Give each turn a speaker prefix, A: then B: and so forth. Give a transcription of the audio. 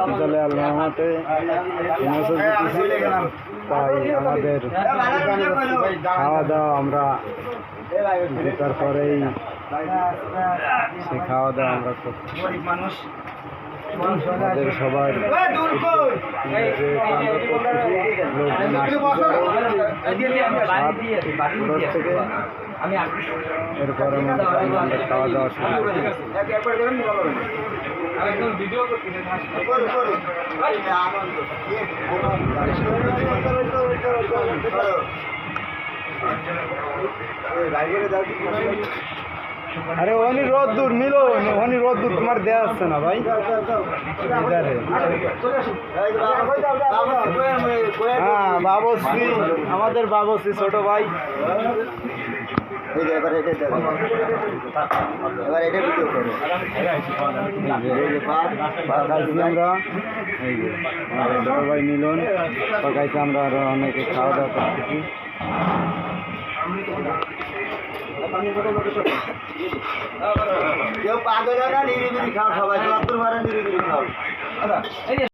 A: তাহলে আল্লাহ রহমতে তাই আমাদের খাওয়া দাওয়া আমরা জেতার পরেই সে খাওয়া দাওয়া আমরা করছি। আমাদের সবার এরপরে আমাদের খাওয়া দাওয়া আরে ওনি রোদ দূর মিলো ওনি রোদ দূর তোমার দেয়া আসছে না ভাই। হ্যাঁ বাবশ্রী আমাদের বাবশ্রী ছোট ভাই। আমরা ছোট ভাই মিলন পাকাইতে আমরা আরো অনেকে খাওয়া দাওয়া করতেছি। কেউ পাগল না নিরিবিলি খাও, সবাই নিরিবিলি খাও।